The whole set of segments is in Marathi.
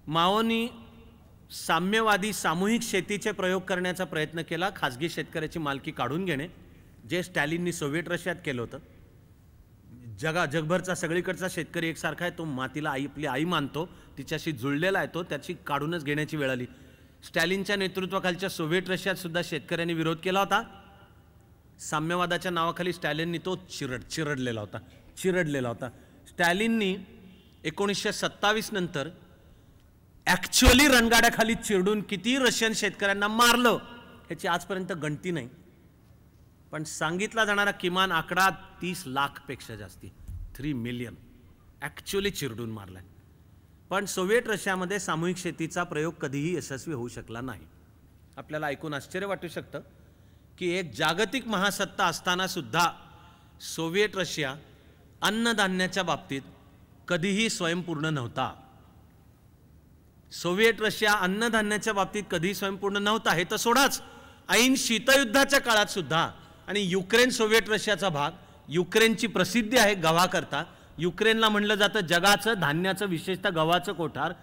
माओनी साम्यवादी सामूहिक शेतीचे प्रयोग करण्याचा प्रयत्न केला, खाजगी शेतकऱ्याची मालकी काढून घेणे, जे स्टॅलिननी सोव्हिएट रशियात केलं होतं। जगभरचा सगळीकडचा शेतकरी एकसारखा आहे, तो मातीला आपली आई मानतो, तिच्याशी जुळलेला आहे, तो त्याची काढूनच घेण्याची वेळ आली। स्टॅलिनच्या नेतृत्वाखालच्या सोव्हिएट रशियात सुद्धा शेतकऱ्यांनी विरोध केला होता। साम्यवादाच्या नावाखाली स्टॅलिननी तो चिरडलेला होता। स्टॅलिननी 1927 नंतर ॲक्च्युअली रणगाड्याखाली चिरडून किती रशियन शेतकऱ्यांना मारलं ह्याची आजपर्यंत गणती नाही, पण सांगितला जाणारा किमान आकडा 30 लाखपेक्षा जास्ती, 3 मिलियन ॲक्च्युअली चिरडून मारलाय। पण सोव्हिएट रशियामध्ये सामूहिक शेतीचा प्रयोग कधीही यशस्वी होऊ शकला नाही। आपल्याला ऐकून आश्चर्य वाटू शकतं की एक जागतिक महासत्ता असताना सुद्धा सोव्हिएट रशिया अन्नधान्याच्या बाबतीत कधीही स्वयंपूर्ण नव्हता। सोव्हिएट रशिया अन्नधान्याच्या बाबतीत कधीही स्वयंपूर्ण नव्हता हे तर सोडाच, ऐन शीतयुद्धाच्या काळात सुद्धा, आणि युक्रेन सोव्हिएट रशियाचा भाग, युक्रेनची प्रसिद्धी आहे गव्हाकरता, युक्रेनला म्हणलं जातं जगाचं धान्याचं विशेषतः गव्हाचं कोठार,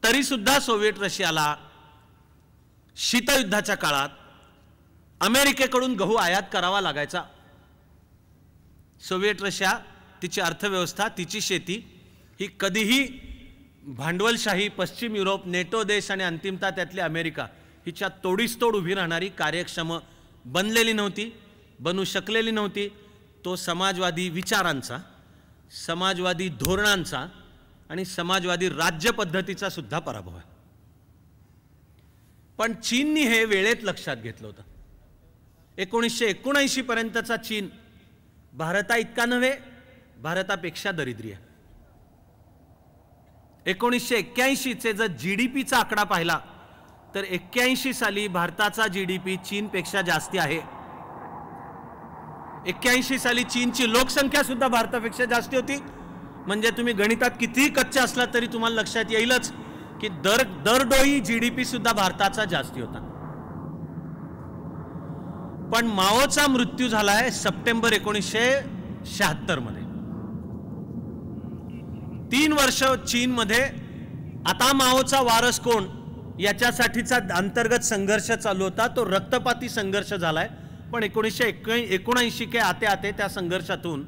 तरी सुद्धा सोव्हिएट रशियाला शीतयुद्धाच्या काळात अमेरिकेकडून गहू आयात करावा लागायचा। सोव्हिएट रशिया, तिची अर्थव्यवस्था, तिची शेती ही कधीही भांडवलशाही, पश्चिम युरोप, नेटो देश आणि अंतिमतः त्यातली अमेरिका हिच्या तोडीस तोड उभी राहणारी कार्यक्षम बनलेली नव्हती, बनू शकलेली नव्हती। तो समाजवादी विचारांचा, समाजवादी धोरणांचा आणि समाजवादी राज्य पद्धतीचा सुद्धा पराभव आहे। पण चीननी हे वेळेत लक्षात घेतलं होतं। 1979 पर्यंतचा चीन भारता इतका नव्हे, भारतापेक्षा दरिद्री आहे। 1981 चे जर जीडीपीचा आकडा पाहिला तर 81 साली भारताचा जीडीपी चीनपेक्षा जास्ती आहे। 81 साली चीनची लोकसंख्या सुद्धा भारतापेक्षा जास्ती होती। म्हणजे तुम्ही गणितात कितीही कच्चा असला तरी तुम्हाला लक्षात येईलच की दरडोई जीडीपी सुद्धा भारताचा जास्ती होता। पण माओचा मृत्यू झालाय सप्टेंबर 1976 मध्ये। 3 वर्ष चीनमध्ये आता माओचा वारस कोण याच्यासाठीचा अंतर्गत संघर्ष चालू होता, तो रक्तपाती संघर्ष झालाय। पण 1979 के आते आते त्या संघर्षातून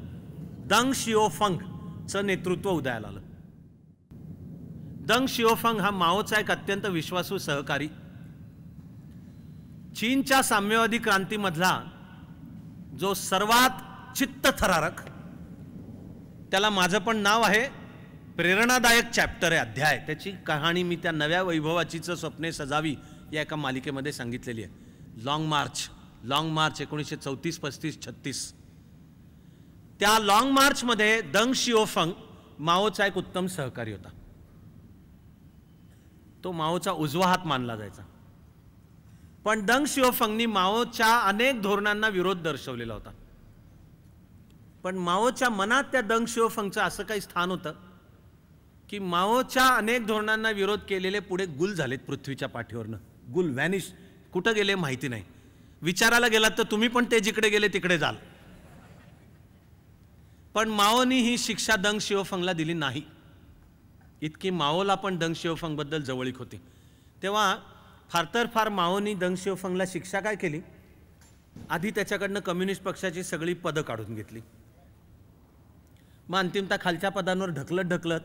दंग शिओफंगचं नेतृत्व उदयाला आलं। दंग शिओफंग हा माओचा एक अत्यंत विश्वासू सहकारी, चीनच्या साम्यवादी क्रांतीमधला जो सर्वात चित्तथरारक, त्याला माझं पण नाव आहे, प्रेरणादायक चॅप्टर आहे, अध्याय, त्याची कहाणी मी त्या नव्या वैभवाचीच स्वप्ने सजावी या एका मालिकेमध्ये सांगितलेली आहे। Long march 1934, 35, 36। त्या लॉंग मार्चमध्ये दंग शिओफंग माओचा एक उत्तम सहकारी होता। तो माओचा उजवा हात मानला जायचा। पण दंग शिओफंगनी माओच्या अनेक धोरणांना विरोध दर्शवलेला होता। पण माओच्या मनात त्या दंग शिओफंगचं असं काही स्थान होतं की माओच्या अनेक धोरणांना विरोध केलेले पुढे गुल झालेत पृथ्वीच्या पाठीवरनं, गुल, व्हॅनिश, कुठं गेले माहिती नाही। विचारायला गेलात तर तुम्ही पण ते जिकडे गेले तिकडे जाल। पण माओनी ही शिक्षा दंग शिओफंगला दिली नाही, इतकी माओला पण दंग शिओफंग बद्दल जवळीक होती। तेव्हा फार तर फार माओनी दंग शिओफंगला शिक्षा काय केली, आधी त्याच्याकडनं कम्युनिस्ट पक्षाची सगळी पदं काढून घेतली, मग अंतिमतः खालच्या पदांवर ढकलत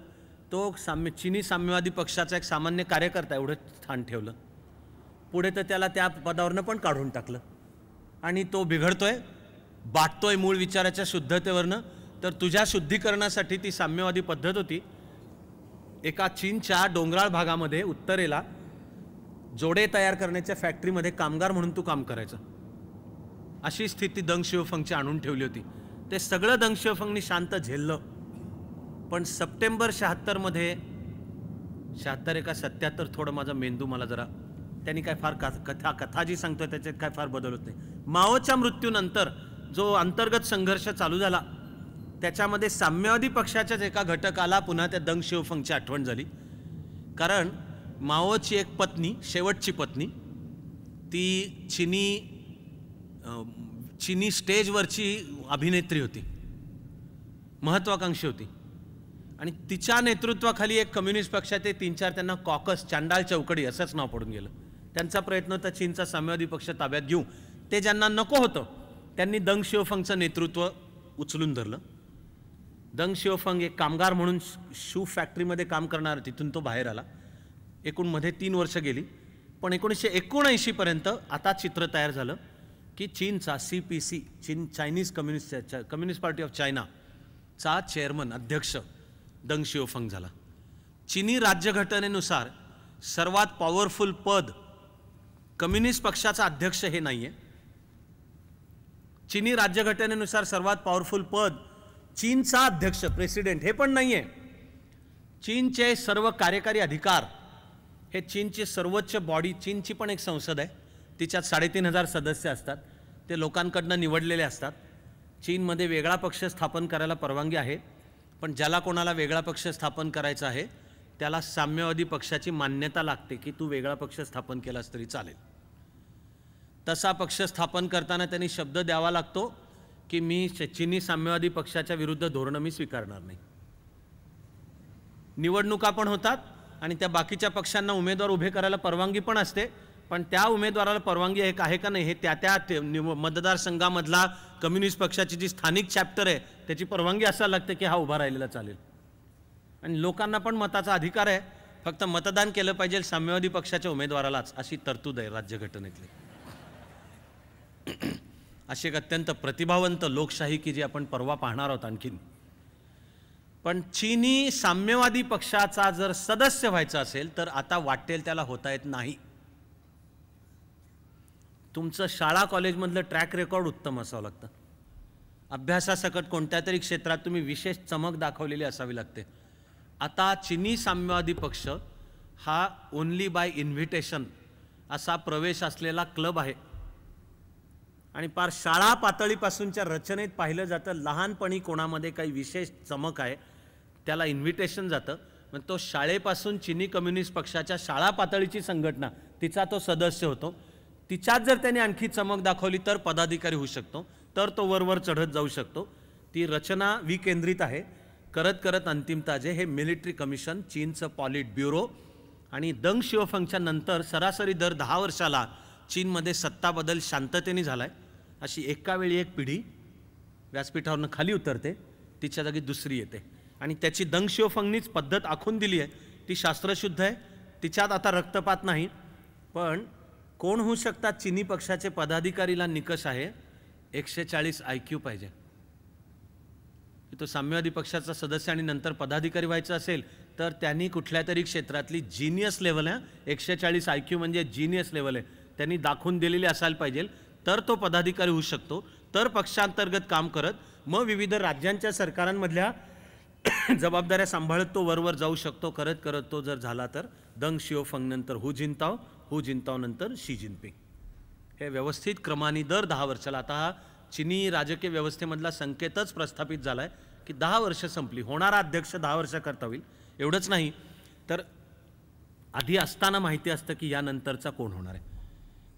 तो चीनी साम्यवादी पक्षाचा एक सामान्य कार्यकर्ता एवढं स्थान ठेवलं। पुढे तर त्याला त्या पदावरनं पण काढून टाकलं आणि तो बिघडतोय, बाटतोय मूळ विचाराच्या शुद्धतेवरनं। तर तुझ्या शुद्धीकरणासाठी ती साम्यवादी पद्धत होती, एका चीनच्या डोंगराळ भागामध्ये उत्तरेला जोडे तयार करण्याच्या फॅक्टरीमध्ये कामगार म्हणून तू काम करायचं, अशी स्थिती दंग शिओफंगची आणून ठेवली होती। ते सगळं दंग शिओफंगनी शांत झेललं। पण सप्टेंबर 76 मध्ये, 76 का 77, थोडं माझा मेंदू मला जरा, त्यांनी काय फार कथा जी सांगतोय त्याच्यात काय फार बदल होत नाही। माओच्या मृत्यूनंतर जो अंतर्गत संघर्ष चालू झाला त्याच्यामध्ये साम्यवादी पक्षाच्याच एका घटकाला पुन्हा त्या दंग शिओफंगची आठवण झाली। कारण माओची एक पत्नी, शेवटची पत्नी, ती चीनी स्टेजवरची अभिनेत्री होती, महत्वाकांक्षी होती, आणि तिच्या नेतृत्वाखाली एक कम्युनिस्ट पक्षाचे 3-4 त्यांना कॉकस चांडाळ चौकडी असंच नाव पडून गेलं. त्यांचा प्रयत्न होता चीनचा साम्यवादी पक्ष ताब्यात घेऊ. ते ज्यांना नको होतं त्यांनी दंग शिओफंगचं नेतृत्व उचलून धरलं. दंग शिओफंग एक कामगार म्हणून शू फॅक्टरीमध्ये काम करणार, तिथून तो बाहेर आला. एकूण मध्ये 3 वर्ष गेली. पण 1979 पर्यंत आता चित्र तयार झालं की चीनचा CPC Chinese communist party of चायनाचा चेअरमन अध्यक्ष दंग शिओफंग झाला. चीनी राज्यघटनेनुसार सर्वात पॉवरफुल पद कम्युनिस्ट पक्षाचा अध्यक्ष हे नाहीये. चीनी राज्यघटनेनुसार सर्वात पॉवरफुल पद चीनचा अध्यक्ष प्रेसिडेंट हे पण नाहीये. चीनचे सर्व कार्यकारी अधिकार हे चीनची सर्वोच्च बॉडी, चीनची पण एक संसद आहे, तिच्यात 3500 सदस्य असतात, ते लोकांकडनं निवडलेले असतात. चीनमध्ये वेगळा पक्ष स्थापन करायला परवानगी आहे, पण ज्याला कोणाला वेगळा पक्ष स्थापन करायचा आहे त्याला साम्यवादी पक्षाची मान्यता लागते की तू वेगळा पक्ष स्थापन केलास तरी चालेल. तसा पक्ष स्थापन करताना त्यांनी शब्द द्यावा लागतो की मी चीनी साम्यवादी पक्षाच्या विरुद्ध धोरणं मी स्वीकारणार नाही. निवडणुका पण होतात आणि त्या बाकीच्या पक्षांना उमेदवार उभे करायला परवानगी पण असते, पण त्या उमेदवाराला परवानगी आहे का नाही हे त्या मतदारसंघामधला कम्युनिस्ट पक्षाची जी स्थानिक चॅप्टर आहे त्याची परवानगी असायला लागते की हा उभा राहिलेला चालेल. आणि लोकांना पण मताचा अधिकार आहे, फक्त मतदान केलं पाहिजे साम्यवादी पक्षाच्या उमेदवारालाच, अशी तरतूद आहे राज्यघटनेतली. अशी एक अत्यंत प्रतिभावंत लोकशाही की जी आपण परवा पाहणार आहोत आणखीन. पण चीनी साम्यवादी पक्षाचा जर सदस्य व्हायचा असेल तर आता वाटेल त्याला होता येत नाही. तुमचं शाळा कॉलेजमधलं ट्रॅक रेकॉर्ड उत्तम असावं लागतं. अभ्यासासकट कोणत्या तरी क्षेत्रात तुम्ही विशेष चमक दाखवलेली असावी लागते. आता चीनी साम्यवादी पक्ष हा ओनली बाय इन्व्हिटेशन असा प्रवेश असलेला क्लब आहे आणि पार शाळा पातळीपासूनच्या रचनेत पाहिलं जातं लहानपणी कोणामध्ये काही विशेष चमक आहे त्याला इन्व्हिटेशन जातं. मग तो शाळेपासून चीनी कम्युनिस्ट पक्षाच्या शाळा पातळीची संघटना तिचा तो सदस्य होतो. तिच्यात जर त्याने आणखी चमक दाखवली तर पदाधिकारी होऊ शकतो, तर तो वरवर चढत जाऊ शकतो. ती रचना विकेंद्रित आहे. करत करत अंतिमता जे हे मिलिटरी कमिशन, चीनचं पॉलिट ब्युरो आणि दंग शिओफंगच्या नंतर सरासरी दर 10 वर्षाला चीनमध्ये सत्ता बदल शांततेने झालाय. अशी एका वेळी एक पिढी व्यासपीठावरून खाली उतरते, तिच्या जागी दुसरी येते आणि त्याची दंग शिओफंगनीच पद्धत आखून दिली आहे. ती शास्त्रशुद्ध आहे, तिच्यात आता रक्तपात नाही. पण कोण होऊ शकतात चीनी पक्षाचे पदाधिकारीला निकष आहे 140 IQ पाहिजे. तो साम्यवादी पक्षाचा सदस्य आणि नंतर पदाधिकारी व्हायचा असेल तर त्यांनी कुठल्या तरी क्षेत्रातली जीनियस लेवल आहे, 140 IQ म्हणजे जीनियस लेवल आहे, त्यांनी दाखवून दिलेली असायला पाहिजे, तर तो पदाधिकारी होऊ शकतो. तर पक्षांतर्गत काम करत मग विविध राज्यांच्या सरकारांमधल्या जबाबदाऱ्या सांभाळत तो वरवर जाऊ शकतो. करत करत तो जर झाला तर दंग शिओफंग नंतर हू जिंताओ नंतर शी जिनपिंग, हे व्यवस्थित क्रमाने दर 10 वर्षाला. आता हा चीनी राजकीय व्यवस्थेमधला संकेतच प्रस्थापित झाला आहे की 10 वर्ष संपली, होणारा अध्यक्ष 10 वर्षाकरता होईल. एवढंच नाही तर आधी असताना माहिती असतं की यानंतरचा कोण होणार आहे,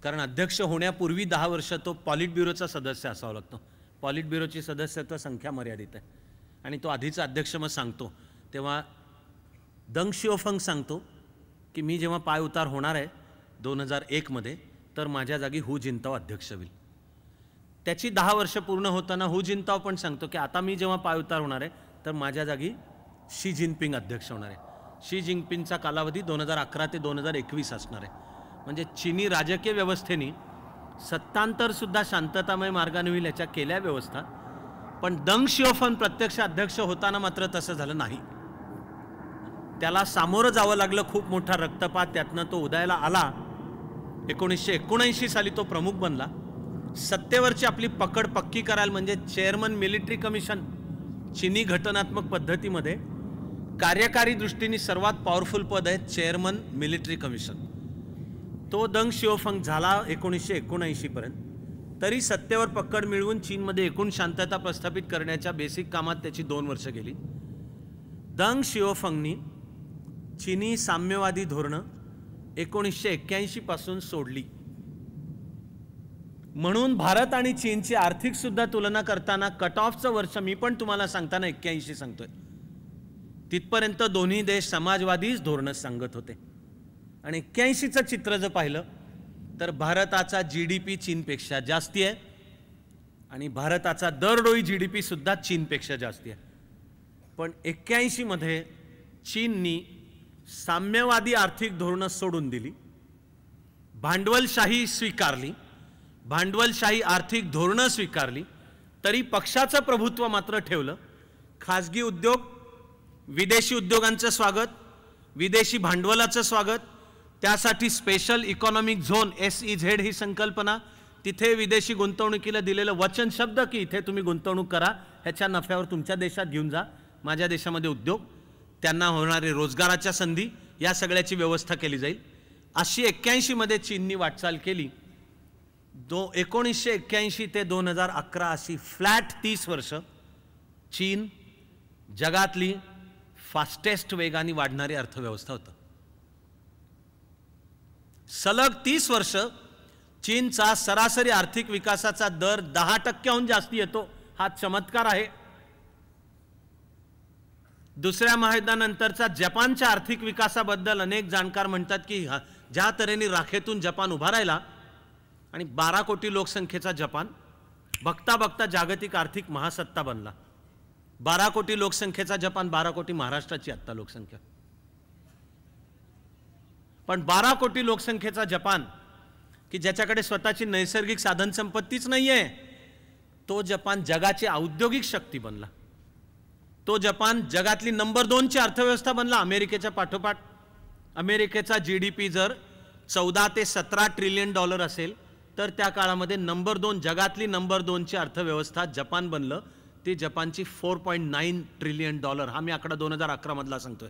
कारण अध्यक्ष होण्यापूर्वी 10 वर्ष तो पॉलिट ब्युरोचा सदस्य असावा लागतो. पॉलिट ब्युरोची सदस्यत्व संख्या मर्यादित आहे आणि तो आधीचा अध्यक्ष मग सांगतो. तेव्हा दंग शिओफंग सांगतो की मी जेव्हा पाय उतार होणार आहे 2001 मध्ये तर माझ्या जागी हू जिंताओ अध्यक्ष होईल. त्याची 10 वर्ष पूर्ण होताना हू जिंताओ पण सांगतो की आता मी जेव्हा पाय उतार होणार आहे तर माझ्या जागी शी जिनपिंग अध्यक्ष होणार आहे. शी जिनपिंगचा कालावधी 2011 ते 2021 असणार आहे. म्हणजे चीनी राजकीय व्यवस्थेने सत्तांतर सुद्धा शांततामय मार्गाने होईल याच्या केल्या व्यवस्था. पण दंग शिओफंग प्रत्यक्ष अध्यक्ष होताना मात्र तसं झालं नाही. त्याला सामोरं जावं लागलं, खूप मोठा रक्तपात, त्यातनं तो उदयाला आला. 1979 साली तो प्रमुख बनला. सत्तेवरची आपली पकड पक्की करायला म्हणजे चेअरमन मिलिटरी कमिशन चीनी घटनात्मक पद्धतीमध्ये कार्यकारी दृष्टीने सर्वात पॉवरफुल पद आहे चेअरमन मिलिटरी कमिशन. तो दंग शिओफंग झाला 1979 पर्यंत. तरी सत्तेवर पकड मिळवून चीनमध्ये एकूण शांतता प्रस्थापित करण्याच्या बेसिक कामात त्याची 2 वर्ष गेली. दंग शिओफंगनी चीनी साम्यवादी धोरणं 1981 पासून सोडली. म्हणून भारत आणि चीनची आर्थिक सुद्धा तुलना करताना कट ऑफचं वर्ष मी पण तुम्हाला सांगताना 81 सांगतोय. तिथपर्यंत दोन्ही देश समाजवादीच धोरणं सांगत होते. आणि 81चं चित्र जर पाहिलं तर भारताचा GDP चीनपेक्षा जास्ती आहे आणि भारताचा दरडोई GDP सुद्धा चीनपेक्षा जास्ती आहे. पण 81 मध्ये चीननी साम्यवादी आर्थिक धोरणं सोडून दिली, भांडवलशाही स्वीकारली, भांडवलशाही आर्थिक धोरणं स्वीकारली, तरी पक्षाचं प्रभुत्व मात्र ठेवलं. खाजगी उद्योग, विदेशी उद्योगांचं स्वागत, विदेशी भांडवलाचं स्वागत, त्यासाठी स्पेशल इकॉनॉमिक झोन SEZ ही संकल्पना, तिथे विदेशी गुंतवणुकीला दिलेलं वचन शब्द की इथे तुम्ही गुंतवणूक करा, ह्याच्या नफ्यावर तुमच्या देशात घेऊन जा, माझ्या देशामध्ये उद्योग, त्यांना होणारे रोजगाराच्या संधी, या सगळ्याची व्यवस्था केली जाईल. अशी 81 मध्ये चीननी वाटचाल केली. 1981 ते 2011 अशी फ्लॅट 30 वर्ष चीन जगातली फास्टेस्ट वेगाने वाढणारी अर्थव्यवस्था होतं. सलग 30 वर्ष चीनचा सरासरी आर्थिक विकासाचा दर 10% जास्ती येतो. हा चमत्कार आहे. दुसऱ्या महायुद्धानंतरचा जपानच्या आर्थिक विकासाबद्दल अनेक जाणकार म्हणतात की ज्या तऱ्हेने राखेतून जपान उभा राहिला आणि 12 कोटी लोकसंख्येचा जपान बघता बघता जागतिक आर्थिक महासत्ता बनला. 12 कोटी लोकसंख्येचा जपान, 12 कोटी महाराष्ट्राची आत्ता लोकसंख्या. पण 12 कोटी लोकसंख्येचा जपान की ज्याच्याकडे स्वतःची नैसर्गिक साधन संपत्तीच नाहीये, तो जपान जगाची औद्योगिक शक्ती बनला. तो जपान जगातली नंबर 2 ची अर्थव्यवस्था बनला अमेरिकेच्या पाठोपाठ. अमेरिकेचा GDP जर 14 ते 17 ट्रिलियन डॉलर असेल तर त्या काळामध्ये नंबर 2 जगातली नंबर 2 ची अर्थव्यवस्था जपान बनलं. ती जपानची 4.9 ट्रिलियन डॉलर. हा मी आकडा 2011 मधला सांगतोय.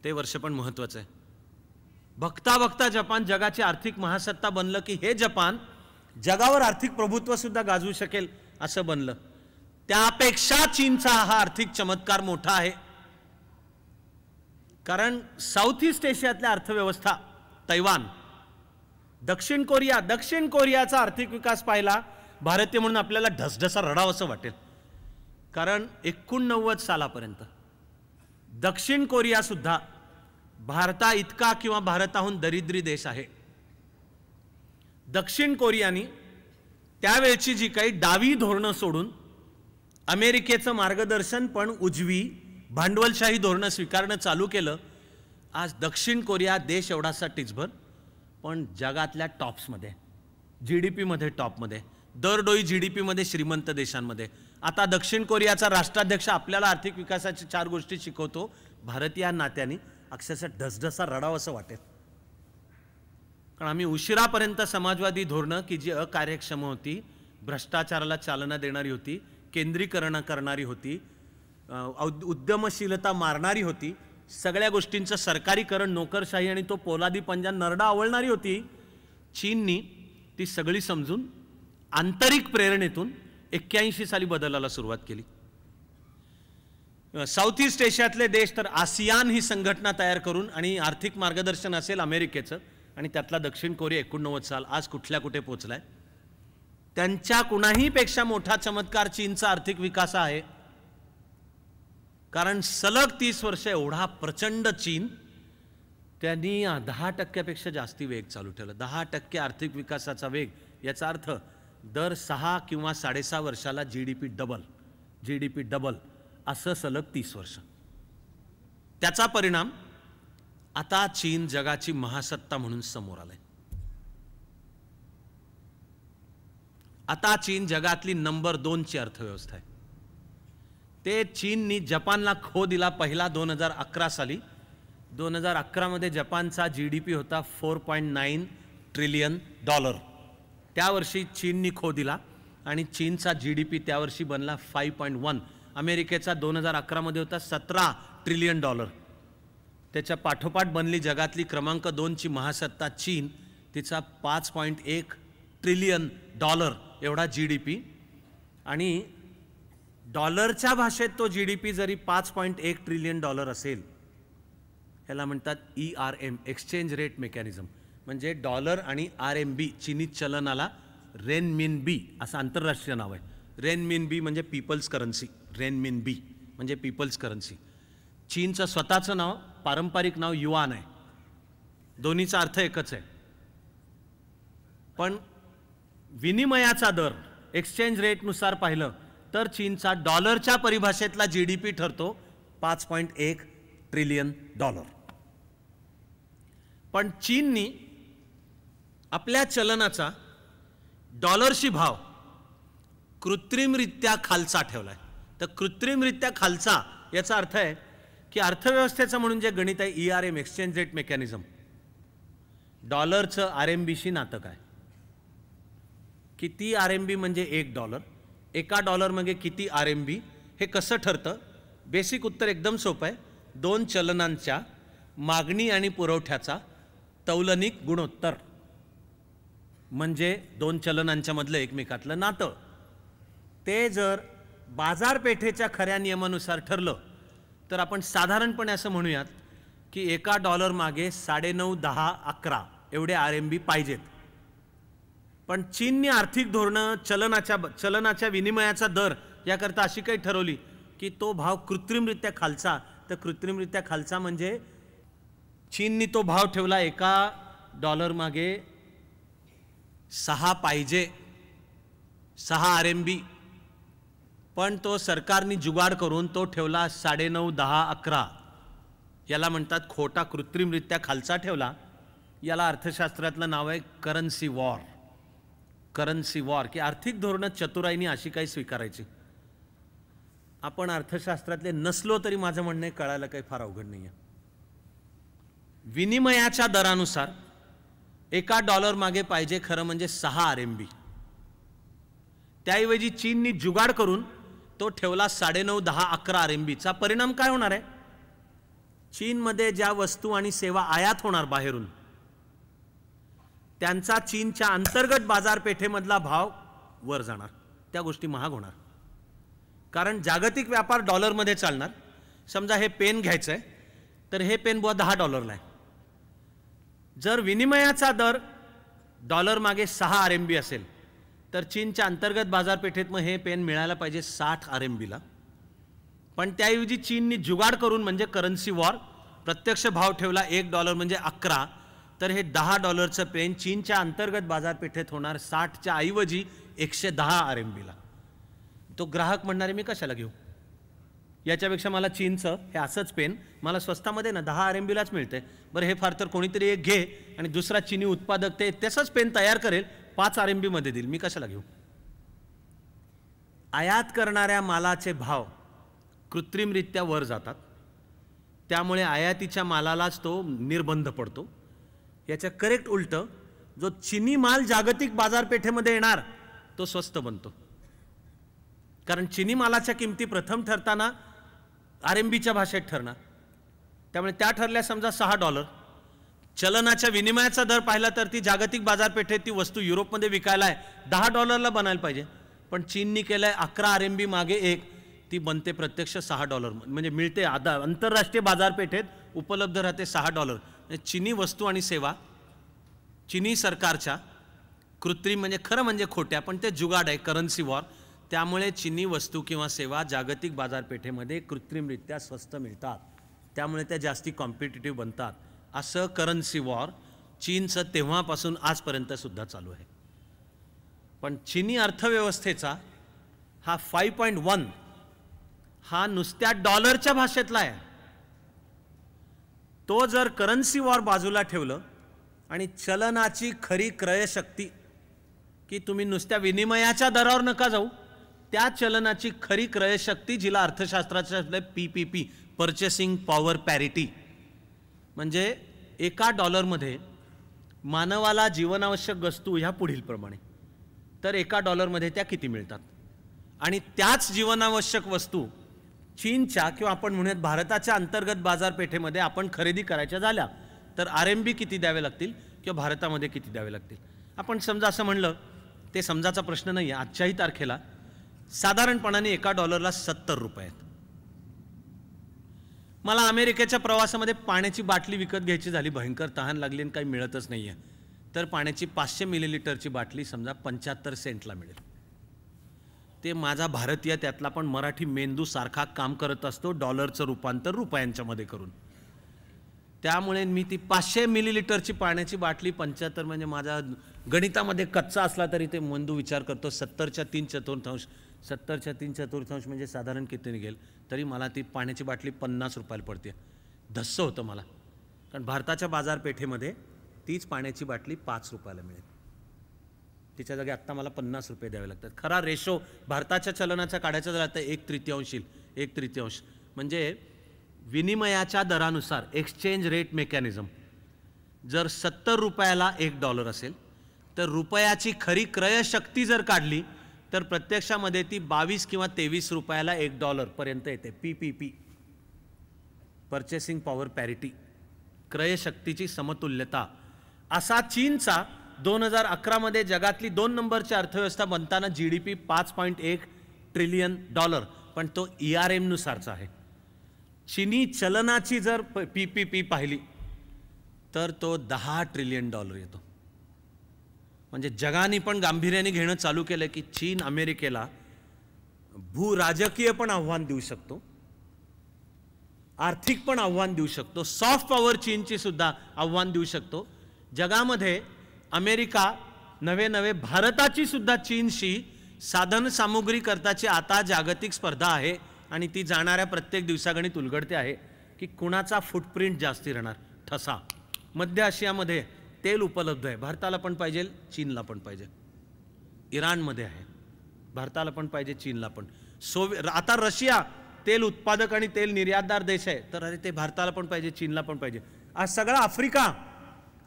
ते वर्ष पण महत्वाचं आहे. बघता बघता जपान जगाची आर्थिक महासत्ता बनलं की हे जपान जगावर आर्थिक प्रभुत्व सुद्धा गाजवू शकेल असं बनलं. त्यापेक्षा चीनचा हा आर्थिक चमत्कार मोठा आहे. कारण साऊथ ईस्ट एशियातल्या अर्थव्यवस्था, तैवान, दक्षिण कोरियाचा आर्थिक विकास पाहिला भारतीय म्हणून आपल्याला ढसढसा रडावंसं वाटेल. कारण 89 सालापर्यंत दक्षिण कोरिया सुद्धा भारता इतका किंवा भारताहून दरिद्री देश आहे. दक्षिण कोरियानी त्यावेळची जी काही डावी धोरणं सोडून अमेरिकेचं मार्गदर्शन पण उजवी भांडवलशाही धोरणं स्वीकारणं चालू केलं. आज दक्षिण कोरिया देश एवढासा टिचभर पण जगातल्या टॉप्समध्ये, GDP मध्ये टॉपमध्ये, दरडोई GDP मध्ये श्रीमंत देशांमध्ये. आता दक्षिण कोरियाचा राष्ट्राध्यक्ष आपल्याला आर्थिक विकासाची 4 गोष्टी शिकवतो. भारतीय नात्याने अक्षरशः ढसढसा रडावं असं वाटेल. कारण आम्ही उशिरापर्यंत समाजवादी धोरणं की जी अकार्यक्षम होती, भ्रष्टाचाराला चालना देणारी होती, केंद्रीकरण करणारी होती, उद्यमशीलता मारणारी होती, सगळ्या गोष्टींचं सरकारीकरण, नोकरशाही आणि तो पोलादी पंजा नरडा आवळणारी होती. चीननी ती सगळी समजून आंतरिक प्रेरणेतून 81 साली बदलाला सुरुवात केली. साऊथ ईस्ट एशियातले देश तर आसियान ही संघटना तयार करून आणि आर्थिक मार्गदर्शन असेल अमेरिकेचं आणि त्यातला दक्षिण कोरिया 89 साल आज कुठल्या कुठे पोहोचलाय. त्यांच्या कुणाही पेक्षा मोठा चमत्कार चीनचा आर्थिक विकास आहे. कारण सलग 30 वर्ष एवढा प्रचंड चीन त्यांनी 10% जास्ती वेग चालू ठेवला. 10% आर्थिक विकासाचा वेग, याचा अर्थ दर 6 किंवा 6.5 वर्षाला जीडीपी डबल असं सलग 30 वर्ष. त्याचा परिणाम आता चीन जगाची महासत्ता म्हणून समोर आलाय. आता चीन जगातली नंबर 2 ची अर्थव्यवस्था आहे. ते चीननी जपानला खो दिला पहिला 2011 साली. 2011 मध्ये जपानचा GDP होता 4.9 ट्रिलियन डॉलर. त्या वर्षी चीननी खो दिला आणि चीनचा GDP त्या वर्षी बनला 5.1. अमेरिकेचा 2011 मध्ये होता 17 ट्रिलियन डॉलर. त्याच्या पाठोपाठ बनली जगातली क्रमांक 2 ची महासत्ता चीन. तिचा 5.1 ट्रिलियन डॉलर एवढा GDP. आणि डॉलरच्या भाषेत तो GDP जरी 5.1 ट्रिलियन डॉलर असेल, ह्याला म्हणतात ERM, एक्सचेंज रेट मेकॅनिझम. म्हणजे डॉलर आणि RMB चीनी चलनाला रेनमिनबी असं आंतरराष्ट्रीय नाव आहे. रेनमिनबी म्हणजे पीपल्स करन्सी, रेनमिनबी म्हणजे पीपल्स करन्सी. चीनचं स्वतःचं नाव, पारंपरिक नाव युआन आहे. दोन्हीचा अर्थ एकच आहे. पण विनिमयाचा दर, एक्सचेंज रेटनुसार पाहिलं तर चीनचा डॉलरच्या परिभाषेतला GDP ठरतो $5.1 ट्रिलियन. पण चीननी आपल्या चलनाचा डॉलरशी भाव कृत्रिमरित्या खालचा ठेवलाय. तर कृत्रिमरित्या खालचा याचा अर्थ आहे की अर्थव्यवस्थेचं म्हणून जे गणित आहे ERM, एक्सचेंज रेट मेकॅनिझम, डॉलरचं RMBशी नातं काय? किती RMB म्हणजे $1, एका डॉलर म्हणजे किती RMB, हे कसं ठरतं? बेसिक उत्तर एकदम सोपं आहे. दोन चलनांच्या मागणी आणि पुरवठ्याचा तौलनिक गुणोत्तर म्हणजे दोन चलनांच्या मधलं एकमेकातलं नातं. ते जर बाजारपेठेच्या खऱ्या नियमानुसार ठरलं तर आपण साधारणपणे असं म्हणूयात की एका डॉलर मागे 9.5, 10, 11 एवढे RMB पाहिजेत. पण चीनने आर्थिक धोरणं, चलनाच्या विनिमयाचा दर याकरता अशी काही ठरवली की तो भाव कृत्रिमरित्या खालचा. तर कृत्रिमरित्या खालचा म्हणजे चीननी तो भाव ठेवला एका डॉलर मागे 6 पाहिजे, 6 RMB. पण तो सरकारने जुगाड करून तो ठेवला 9.5, 10, 11. याला म्हणतात खोटा, कृत्रिमरित्या खालचा ठेवला. याला अर्थशास्त्रातलं नाव आहे करन्सी वॉर. करन्सी वॉर, की आर्थिक धोरणं चतुराईने अशी काही स्वीकारायची. आपण अर्थशास्त्रातले नसलो तरी माझं म्हणणं कळायला काही फार अवघड नाही आहे. विनिमयाच्या दरानुसार एका डॉलर मागे पाहिजे खरं म्हणजे 6 RMB. त्याऐवजी चीननी जुगाड करून तो ठेवला 9.5, 10, 11 RMB. चा परिणाम काय होणार आहे? चीनमध्ये ज्या वस्तू आणि सेवा आयात होणार बाहेरून, त्यांचा चीनच्या अंतर्गत बाजारपेठेमधला भाव वर जाणार. त्या गोष्टी महाग होणार. कारण जागतिक व्यापार डॉलरमध्ये चालणार. समजा हे पेन घ्यायचं आहे तर हे पेन बुवा $10 आहे. जर विनिमयाचा दर डॉलर मागे 6 RMB असेल तर चीनच्या अंतर्गत बाजारपेठेत मग हे पेन मिळायला पाहिजे 60 RMB ला. पण त्याऐवजी चीननी जुगाड करून म्हणजे करन्सी वॉर प्रत्यक्ष भाव ठेवला $1 म्हणजे 11. तर हे $10चं पेन चीनच्या अंतर्गत बाजारपेठेत होणार 60च्या ऐवजी 110 RMB ला. तो ग्राहक म्हणणार आहे मी कशाला घेऊ, याच्यापेक्षा मला चीनचं हे असंच पेन मला स्वस्तामध्ये ना 10 RMB लाच मिळते. बरं हे फार तर कोणीतरी एक घे आणि दुसरा चीनी उत्पादक ते तसंच पेन तयार करेल, 5 RMB मध्ये देईल, मी कशाला घेऊ. आयात करणाऱ्या मालाचे भाव कृत्रिमरित्या वर जातात. त्यामुळे आयातीच्या मालालाच तो निर्बंध पडतो. याच्या करेक्ट उलट जो चीनी माल जागतिक बाजारपेठेमध्ये येणार तो स्वस्त बनतो. कारण चीनी मालाच्या किमती प्रथम ठरताना RMBच्या भाषेत ठरणार. त्यामुळे त्या ठरल्या समजा $6. चलनाच्या विनिमयाचा दर पाहिला तर ती जागतिक बाजारपेठेत ती वस्तू युरोपमध्ये विकायला आहे $10 बनायला पाहिजे. पण चीननी केलंय 11 RMB मागे 1, ती बनते प्रत्यक्ष $6. म्हणजे मिळते आंतरराष्ट्रीय बाजारपेठेत उपलब्ध राहते $6. चीनी वस्तू आणि सेवा चीनी सरकारच्या कृत्रिम म्हणजे खरं म्हणजे खोट्या, पण ते जुगाड आहे, करन्सी वॉर. त्यामुळे चीनी वस्तू किंवा सेवा जागतिक बाजारपेठेमध्ये कृत्रिमरित्या स्वस्त मिळतात. त्यामुळे त्या जास्ती कॉम्पिटिटिव्ह बनतात. असं करन्सी वॉर चीनचं तेव्हापासून आजपर्यंत सुद्धा चालू आहे. पण चीनी अर्थव्यवस्थेचा हा 5.1 हा नुसत्या डॉलरच्या भाषेतला आहे. तो जर करन्सी वॉर बाजूला ठेवलं आणि चलनाची खरी क्रयशक्ती, की तुम्ही नुसत्या विनिमयाच्या दरावर नका जाऊ, त्या चलनाची खरी क्रयशक्ती जिला अर्थशास्त्राच्या PPP, पर्चेसिंग पॉवर पॅरिटी, म्हणजे एका डॉलरमध्ये मानवाला जीवनावश्यक वस्तू ह्या पुढील प्रमाणे, तर एका डॉलरमध्ये त्या किती मिळतात. आणि त्याच जीवनावश्यक वस्तू चीनच्या किंवा आपण म्हणूयात भारताच्या अंतर्गत बाजारपेठेमध्ये आपण खरेदी करायच्या झाल्या तर RMB किती द्यावे लागतील किंवा भारतामध्ये किती द्यावे लागतील. आपण समजा असं म्हणलं, ते समजाचा प्रश्न नाही आहे. आजच्याही तारखेला साधारणपणाने एका डॉलरला ₹70 आहेत. मला अमेरिकेच्या प्रवासामध्ये पाण्याची बाटली विकत घ्यायची झाली, भयंकर तहान लागली आणि काही मिळतच नाही आहे, तर पाण्याची 500 मिलीलिटरची बाटली समजा 75 सेंटला मिळेल. ते माझा भारतीय त्यातला पण मराठी मेंदू सारखा काम करत असतो डॉलरचं रूपांतर रुपयांच्यामध्ये करून. त्यामुळे मी ती 500 मिलीलिटरची पाण्याची बाटली 75 म्हणजे माझा गणितामध्ये कच्चा असला तरी ते मेंदू विचार करतो 70च्या 3/4 70च्या 3/4 म्हणजे साधारण किती निघेल, तरी मला ती पाण्याची बाटली 50 रुपयाला पडते. धस्स होतं मला, कारण भारताच्या बाजारपेठेमध्ये तीच पाण्याची बाटली 5 रुपयाला मिळेल. तिच्या जागी आत्ता मला 50 रुपये द्यावे लागतात. खरा रेशो भारताच्या चलनाचा काढायचा झाला तर 1/3 येईल. 1/3 म्हणजे विनिमयाच्या दरानुसार एक्सचेंज रेट मेकॅनिझम जर 70 रुपयाला $1 असेल तर रुपयाची खरी क्रयशक्ती जर काढली तर प्रत्यक्षामध्ये ती 22 किंवा 23 रुपयाला $1 पर्यंत येते. PPP, पर्चेसिंग पॉवर पॅरिटी, क्रयशक्तीची समतुल्यता. असा चीनचा 2011 मध्ये जगातली 2 नंबरची अर्थव्यवस्था बनताना GDP $5.1 ट्रिलियन, पण तो ERM नुसारचा आहे. चीनी चलनाची जर PPP पाहिली तर तो $10 ट्रिलियन येतो. म्हणजे जगाने पण गांभीर्याने घेणं चालू केलं की चीन अमेरिकेला भूराजकीय पण आव्हान देऊ शकतो, आर्थिक पण आव्हान देऊ शकतो, सॉफ्ट पॉवर चीनची सुद्धा आव्हान देऊ शकतो. जगामध्ये अमेरिका नवे भारताची सुद्धा चीनशी साधन सामुग्री करताची आता जागतिक स्पर्धा आहे आणि ती जाणाऱ्या प्रत्येक दिवसागणिक उलगडते आहे की कुणाचा फुटप्रिंट जास्ती राहणार. ठसा मध्य आशियामध्ये तेल उपलब्ध आहे, भारताला पण पाहिजे, चीनला पण पाहिजे. इराणमध्ये आहे, भारताला पण पाहिजे, चीनला पण. आता रशिया तेल उत्पादक आणि तेल निर्यातदार देश आहे, तर अरे ते भारताला पण पाहिजे, चीनला पण पाहिजे. आज सगळा आफ्रिका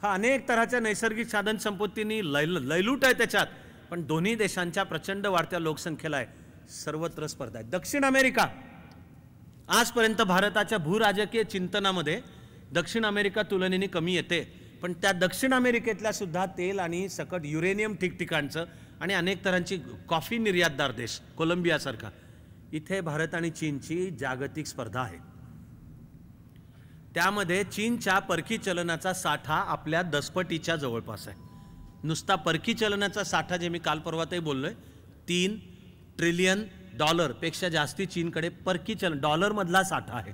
हा अनेक तऱ्हाच्या नैसर्गिक साधन संपत्तींनी लयलूट आहे त्याच्यात, पण दोन्ही देशांच्या प्रचंड वाढत्या लोकसंख्येला आहे, सर्वत्र स्पर्धा आहे. दक्षिण अमेरिका आजपर्यंत भारताच्या भूराजकीय चिंतनामध्ये दक्षिण अमेरिका तुलनेने कमी येते, पण त्या दक्षिण अमेरिकेतल्या सुद्धा तेल आणि सकट युरेनियम ठिकठिकाणचं आणि अनेक तऱ्हांची कॉफी निर्यातदार देश कोलंबियासारखा, इथे भारत आणि चीनची जागतिक स्पर्धा आहे. त्यामध्ये चीनच्या परकी चलनाचा साठा आपल्या दसपटीच्या जवळपास आहे. नुसता परकी चलनाचा साठा जे मी काल परवातही बोललोय, $3 ट्रिलियन पेक्षा जास्ती चीनकडे परकी चलन डॉलरमधला साठा आहे.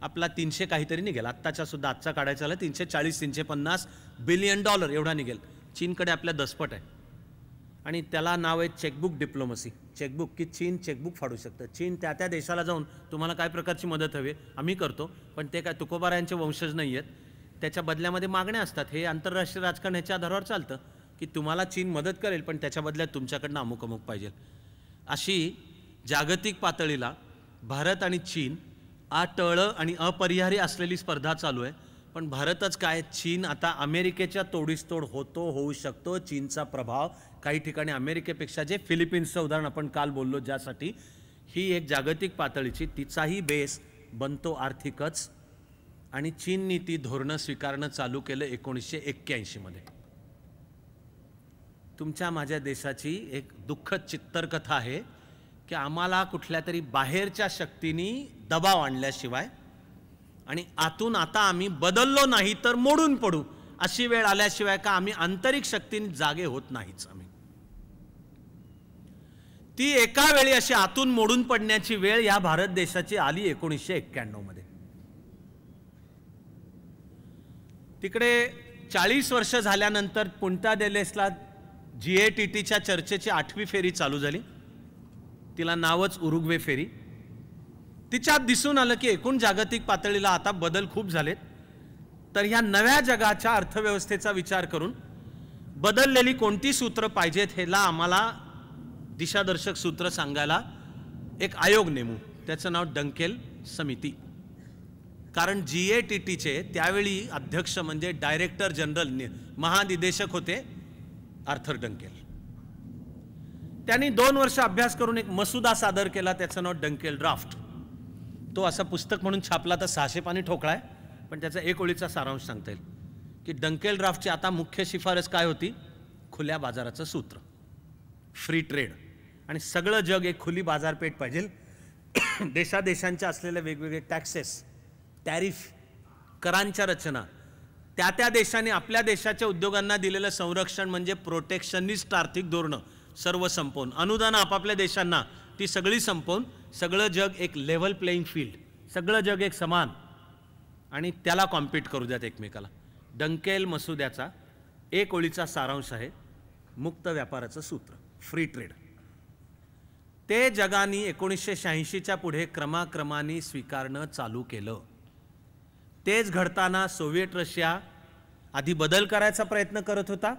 आपला 300 काहीतरी निघेल, आत्ताच्या सुद्धा आजचा काढायचा झाला $340-350 बिलियन एवढा निघेल. चीनकडे आपल्या दसपट आहे आणि त्याला नाव आहे चेकबुक डिप्लोमसी. चेकबुक की चीन चेकबुक फाडू शकतं. चीन त्या देशाला जाऊन तुम्हाला काय प्रकारची मदत हवी आम्ही करतो, पण ते काय तुकोबारायांचे वंशज नाही आहेत, त्याच्या बदल्यामध्ये मागण्या असतात. हे आंतरराष्ट्रीय राजकारण ह्याच्या आधारावर चालतं की तुम्हाला चीन मदत करेल, पण त्याच्या बदल्यात तुमच्याकडनं अमुक पाहिजे. अशी जागतिक पातळीला भारत आणि चीन अटळ आणि अपरिहार्य असलेली स्पर्धा चालू आहे. पण भारतच काय, चीन आता अमेरिकेच्या तोडीस तोड होऊ शकतो. चीनचा प्रभाव काही ठिकाणी अमेरिकेपेक्षा, जे फिलिपिन्सचं उदाहरण आपण काल बोललो, ज्यासाठी ही एक जागतिक पातळीची तिचाही बेस बनतो आर्थिकच. आणि चीननी ती धोरणं स्वीकारणं चालू केलं 1981 मध्ये. तुमच्या माझ्या देशाची एक दुःखद चित्तरकथा आहे की आम्हाला कुठल्या तरी बाहेरच्या शक्तींनी दबाव आणल्याशिवाय आणि आतून आता आम्ही बदललो नाही तर मोडून पडू अशी वेळ आल्याशिवाय का आम्ही आंतरिक शक्तींनी जागे होत नाहीच. आम्ही ती एका वेळी अशी आतून मोडून पडण्याची वेळ या भारत देशाची आली 1991 मध्ये. तिकडे 40 वर्ष झाल्यानंतर पुंटा देलेसला GATTच्या चर्चेची 8वी फेरी चालू झाली. तिला नावच उरुग्वे फेरी. तिच्यात दिसून आलं की एकूण जागतिक पातळीला आता बदल खूप झालेत, तर ह्या नव्या जगाच्या अर्थव्यवस्थेचा विचार करून बदललेली कोणती सूत्र पाहिजेत ह्याला आम्हाला दिशादर्शक सूत्र सांगायला एक आयोग नेमू. त्याचं नाव डंकेल समिती. कारण GATTचे त्यावेळी अध्यक्ष म्हणजे डायरेक्टर जनरल महानिदेशक होते आर्थर डंकेल. त्यांनी 2 वर्ष अभ्यास करून एक मसुदा सादर केला, त्याचं नाव डंकेल ड्राफ्ट. तो असं पुस्तक म्हणून छापला तर 600 पानी ठोकळाय, पण त्याचा एक ओळीचा सारांश सांगता येईल की डंकेल ड्राफ्टची आता मुख्य शिफारस काय होती? खुल्या बाजाराचं सूत्र, फ्री ट्रेड. आणि सगळं जग एक खुली बाजारपेठ पाहिजे. देशादेशांच्या असलेले वेगवेगळे टॅक्सेस, टॅरिफ, करांच्या रचना, त्या देशाने आपल्या देशाच्या उद्योगांना दिलेलं संरक्षण म्हणजे प्रोटेक्शनिस्ट आर्थिक धोरणं सर्व संपवून, अनुदानं आपापल्या देशांना ती सगळी संपवून सगळं जग एक लेव्हल प्लेइंग फील्ड, सगळं जग एक समान, आणि त्याला कॉम्पीट करू द्यात एकमेकाला. डंकेल मसुद्याचा एक ओळीचा सारांश आहे मुक्त व्यापाराचं सूत्र, फ्री ट्रेड. ते जगाने 1986च्या पुढे क्रमाक्रमाने स्वीकारणं चालू केलं. तेच घडताना सोव्हिएट रशिया आधी बदल करायचा प्रयत्न करत होता,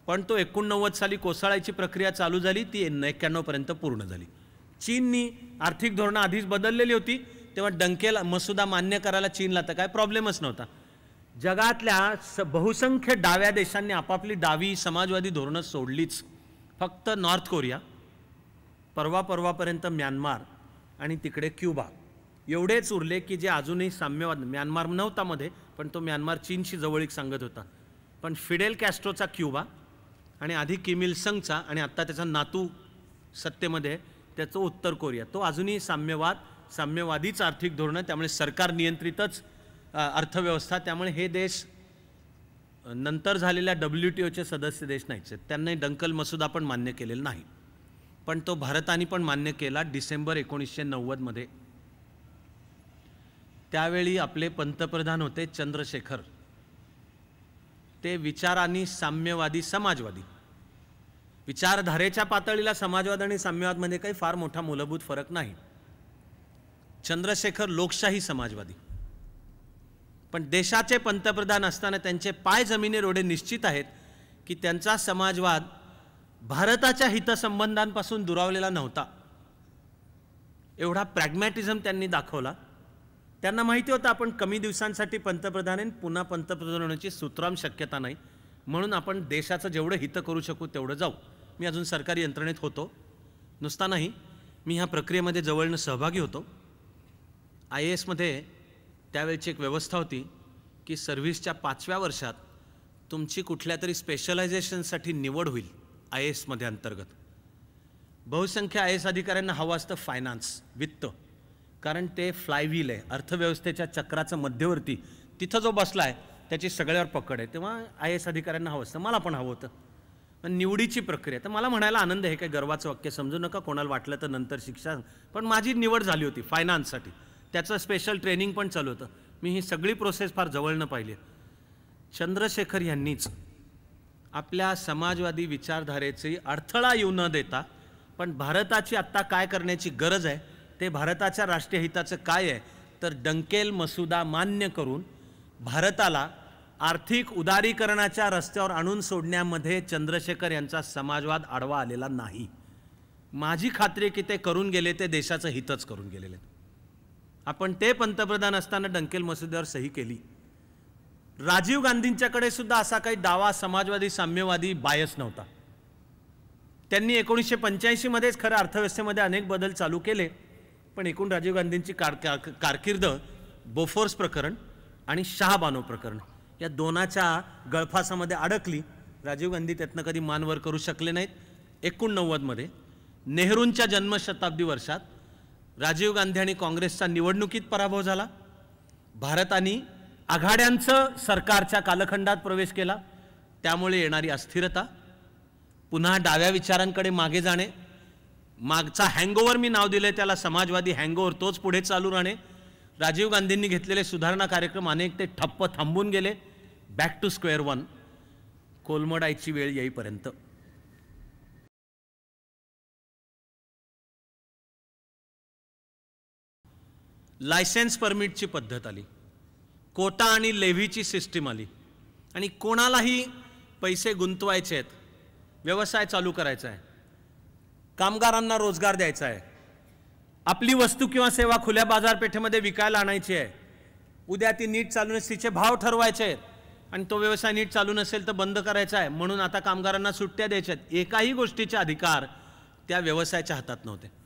पण तो 89 साली कोसळायची प्रक्रिया चालू झाली, ती 91 पर्यंत पूर्ण झाली. चीननी आर्थिक धोरणं आधीच बदललेली होती, तेव्हा डंकेल मसुदा मान्य करायला चीनला तर काय प्रॉब्लेमच नव्हता. जगातल्या बहुसंख्य डाव्या देशांनी आपापली डावी समाजवादी धोरणं सोडलीच. फक्त नॉर्थ कोरिया, परवापर्यंत म्यानमार आणि तिकडे क्युबा एवढेच उरले की जे अजूनही साम्यवाद. म्यानमार नव्हता मध्ये, पण तो म्यानमार चीनशी जवळीक सांगत होता. पण फिडेल कॅस्ट्रोचा क्युबा आणि आधी किम इल संगचा आणि आत्ता त्याचा नातू सत्तेमध्ये त्याचं उत्तर कोरिया, तो अजूनही साम्यवादीच आर्थिक धोरणं, त्यामुळे सरकार नियंत्रितच अर्थव्यवस्था. त्यामुळे हे देश नंतर झालेल्या WTOचे सदस्य देश नाहीच आहेत. त्यांनी डंकेल मसुदा पण मान्य केलेला नाही, पण तो भारताने पण मान्य केला डिसेंबर 1990 मध्ये. त्यावेळी आपले पंतप्रधान होते चंद्रशेखर. ते विचारांनी साम्यवादी समाजवादी, विचारधारेच्या पातळीला समाजवाद आणि साम्यवादमध्ये काही फार मोठा मूलभूत फरक नाही. चंद्रशेखर लोकशाही समाजवादी, पण देशाचे पंतप्रधान असताना त्यांचे पाय जमिनीवर एवढे निश्चित आहेत की त्यांचा समाजवाद भारताच्या हितसंबंधांपासून दुरावलेला नव्हता. एवढा प्रॅग्मॅटिझम त्यांनी दाखवला. त्यांना माहिती होतं आपण कमी दिवसांसाठी पंतप्रधान आहे, पुन्हा पंतप्रधान होण्याची सुतराम शक्यता नाही, म्हणून आपण देशाचं जेवढं हित करू शकू तेवढं जाऊ. मी अजून सरकारी यंत्रणेत होतो, नुसता नाही, मी ह्या प्रक्रियेमध्ये जवळनं सहभागी होतो. IAS मध्ये त्यावेळची एक व्यवस्था होती की सर्व्हिसच्या 5व्या वर्षात तुमची कुठल्या तरी स्पेशलायझेशनसाठी निवड होईल IAS मध्ये अंतर्गत. बहुसंख्य IAS अधिकाऱ्यांना हवं असतं फायनान्स, वित्त, कारण ते फ्लायव्हील आहे, अर्थव्यवस्थेच्या चक्राचं मध्यवर्ती, तिथं जो बसला आहे त्याची सगळ्यावर पकड आहे. तेव्हा IAS अधिकाऱ्यांना हवं असतं, मला पण हवं होतं. पण निवडीची प्रक्रिया, तर मला म्हणायला आनंद आहे, काही गर्वाचं वाक्य समजू नका, कोणाला वाटलं तर नंतर शिक्षा, पण माझी निवड झाली होती फायनान्ससाठी. त्याचं स्पेशल ट्रेनिंग पण चालू होतं. मी ही सगळी प्रोसेस फार जवळनं पाहिली. चंद्रशेखर यांनीच आपल्या समाजवादी विचारधारेची अडथळा येऊ न देता, पण भारताची आत्ता काय करण्याची गरज आहे, ते भारताच्या राष्ट्रीय हिताचं काय आहे, तर डंकेल मसुदा मान्य करून भारताला आर्थिक उदारीकरणाच्या रस्त्यावर आणून सोडण्यामध्ये चंद्रशेखर यांचा समाजवाद आडवा आलेला नाही. माझी खात्री आहे की ते करून गेले ते देशाचं हितच करून गेलेले. आपण ते पंतप्रधान असताना डंकेल मसुद्यावर सही केली. राजीव गांधींच्याकडे सुद्धा असा काही डावा समाजवादी साम्यवादी बायस नव्हता. त्यांनी 1985 मध्येच खरं अर्थव्यवस्थेमध्ये अनेक बदल चालू केले, पण एकूण राजीव गांधींची कारकीर्द बोफोर्स प्रकरण आणि शहाबानो प्रकरण या दोनाच्या गळफासामध्ये अडकली. राजीव गांधी त्यातनं कधी मानवर करू शकले नाहीत. 89 मध्ये नेहरूंच्या जन्मशताब्दी वर्षात राजीव गांधी आणि काँग्रेसचा निवडणुकीत पराभव झाला. भारताने आघाड्यांचं सरकारच्या कालखंडात प्रवेश केला. त्यामुळे येणारी अस्थिरता, पुन्हा डाव्या विचारांकडे मागे जाणे, मागचा हँगओव्हर मी नाव दिले त्याला समाजवादी हँगओव्हर, तोच पुढे चालू राहणे. राजीव गांधींनी घेतलेले सुधारणा कार्यक्रम अनेक ते ठप्प थांबून गेले. बॅक टू स्क्वेअर वन, कोलमडायची वेळ येईपर्यंत. लायसेन्स परमिटची पद्धत आली, कोटा आणि लेव्हीची सिस्टीम आली, आणि कोणालाही पैसे गुंतवायचे आहेत, व्यवसाय चालू करायचा आहे, कामगारांना रोजगार द्यायचा आहे, आपली वस्तू किंवा सेवा खुल्या बाजारपेठेमध्ये विकायला आणायची आहे, उद्या ती नीट चालू नसेल, तिचे भाव ठरवायचे आहेत, आणि तो व्यवसाय नीट चालू नसेल तर बंद करायचा आहे, म्हणून आता कामगारांना सुट्ट्या द्यायच्या आहेत. एकाही गोष्टीचे अधिकार त्या व्यवसायाच्या हातात नव्हते.